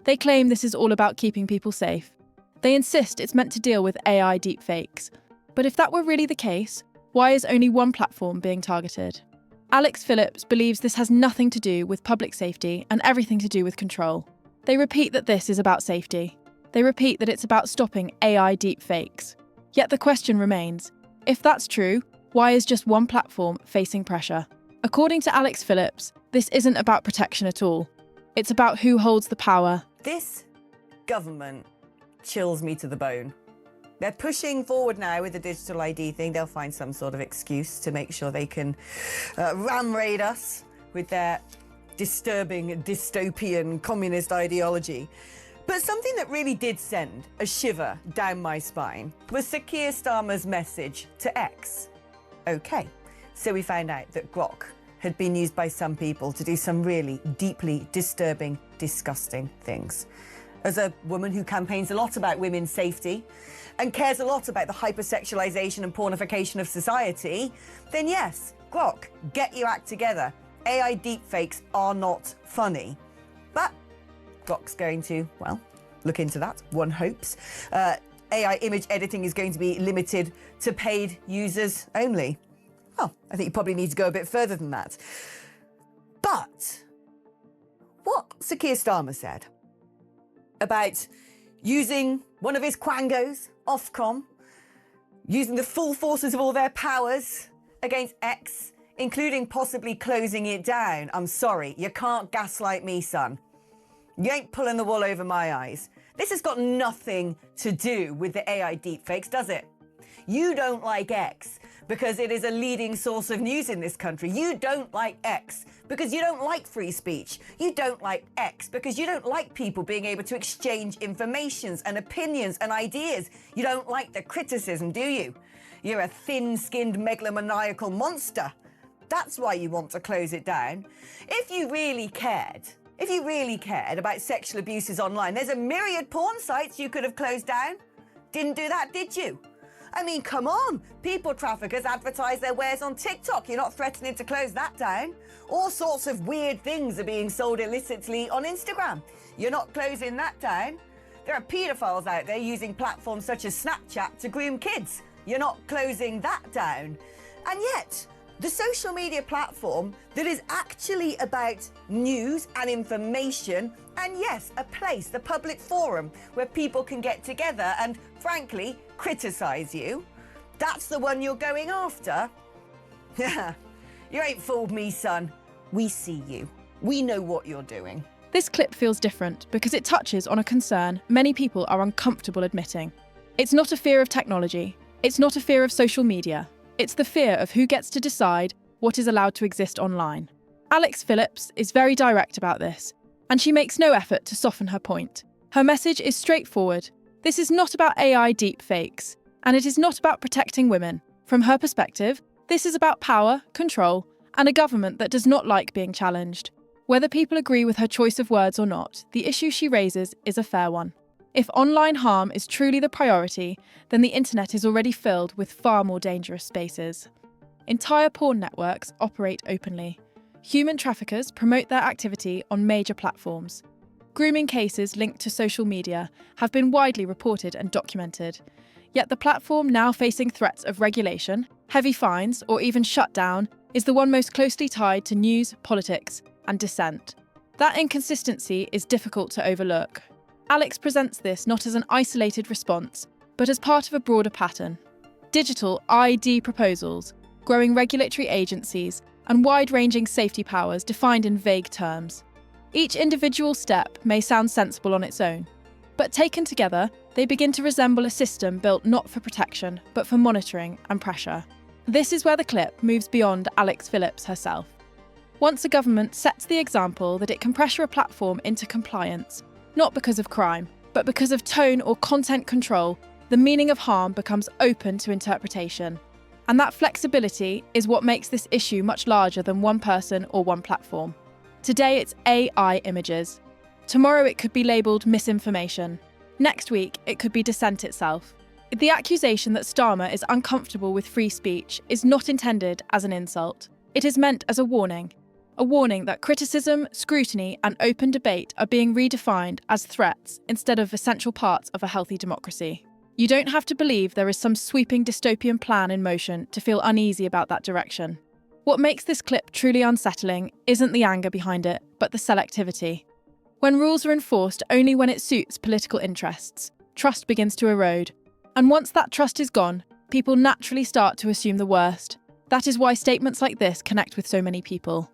They claim this is all about keeping people safe. They insist it's meant to deal with AI deepfakes. But if that were really the case, why is only one platform being targeted? Alex Phillips believes this has nothing to do with public safety and everything to do with control. They repeat that this is about safety. They repeat that it's about stopping AI deepfakes. Yet the question remains, if that's true, why is just one platform facing pressure? According to Alex Phillips, this isn't about protection at all. It's about who holds the power. This government chills me to the bone. They're pushing forward now with the digital ID thing. They'll find some sort of excuse to make sure they can ram raid us with their disturbing dystopian communist ideology. But something that really did send a shiver down my spine was Sir Keir Starmer's message to X. Okay, so we found out that Grok had been used by some people to do some really deeply disturbing, disgusting things. As a woman who campaigns a lot about women's safety and cares a lot about the hypersexualization and pornification of society, then yes, Grok, get your act together. AI deepfakes are not funny. But Grok's going to, well, look into that, one hopes. AI image editing is going to be limited to paid users only. Well, I think you probably need to go a bit further than that. But what Sir Keir Starmer said about using one of his quangos, Ofcom, using the full forces of all their powers against X, including possibly closing it down. I'm sorry, you can't gaslight me, son. You ain't pulling the wool over my eyes. This has got nothing to do with the AI deepfakes, does it? You don't like X because it is a leading source of news in this country. You don't like X because you don't like free speech. You don't like X because you don't like people being able to exchange informations and opinions and ideas. You don't like the criticism, do you? You're a thin-skinned megalomaniacal monster. That's why you want to close it down. If you really cared about sexual abuses online, there's a myriad porn sites you could have closed down. Didn't do that, did you? I mean, come on. People traffickers advertise their wares on TikTok. You're not threatening to close that down. All sorts of weird things are being sold illicitly on Instagram. You're not closing that down. There are paedophiles out there using platforms such as Snapchat to groom kids. You're not closing that down. And yet, the social media platform that is actually about news and information, and yes, a place, the public forum, where people can get together and, frankly, criticise you, that's the one you're going after? You ain't fooled me, son. We see you. We know what you're doing. This clip feels different because it touches on a concern many people are uncomfortable admitting. It's not a fear of technology. It's not a fear of social media. It's the fear of who gets to decide what is allowed to exist online. Alex Phillips is very direct about this, and she makes no effort to soften her point. Her message is straightforward. This is not about AI deepfakes, and it is not about protecting women. From her perspective, this is about power, control, and a government that does not like being challenged. Whether people agree with her choice of words or not, the issue she raises is a fair one. If online harm is truly the priority, then the internet is already filled with far more dangerous spaces. Entire porn networks operate openly. Human traffickers promote their activity on major platforms. Grooming cases linked to social media have been widely reported and documented. Yet the platform now facing threats of regulation, heavy fines, or even shutdown is the one most closely tied to news, politics, and dissent. That inconsistency is difficult to overlook. Alex presents this not as an isolated response, but as part of a broader pattern. Digital ID proposals, growing regulatory agencies, and wide-ranging safety powers defined in vague terms. Each individual step may sound sensible on its own, but taken together, they begin to resemble a system built not for protection, but for monitoring and pressure. This is where the clip moves beyond Alex Phillips herself. Once a government sets the example that it can pressure a platform into compliance, not because of crime, but because of tone or content control, the meaning of harm becomes open to interpretation. And that flexibility is what makes this issue much larger than one person or one platform. Today it's AI images. Tomorrow it could be labelled misinformation. Next week it could be dissent itself. The accusation that Starmer is uncomfortable with free speech is not intended as an insult. It is meant as a warning. a warning that criticism, scrutiny, and open debate are being redefined as threats instead of essential parts of a healthy democracy. You don't have to believe there is some sweeping dystopian plan in motion to feel uneasy about that direction. What makes this clip truly unsettling isn't the anger behind it, but the selectivity. When rules are enforced only when it suits political interests, trust begins to erode. And once that trust is gone, people naturally start to assume the worst. That is why statements like this connect with so many people.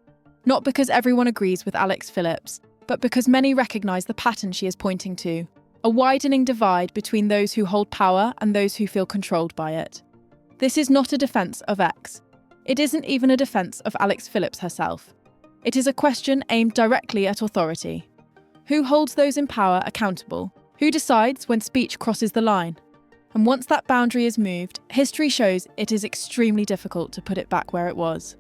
Not because everyone agrees with Alex Phillips, but because many recognise the pattern she is pointing to. A widening divide between those who hold power and those who feel controlled by it. This is not a defence of X. It isn't even a defence of Alex Phillips herself. It is a question aimed directly at authority. Who holds those in power accountable? Who decides when speech crosses the line? And once that boundary is moved, history shows it is extremely difficult to put it back where it was.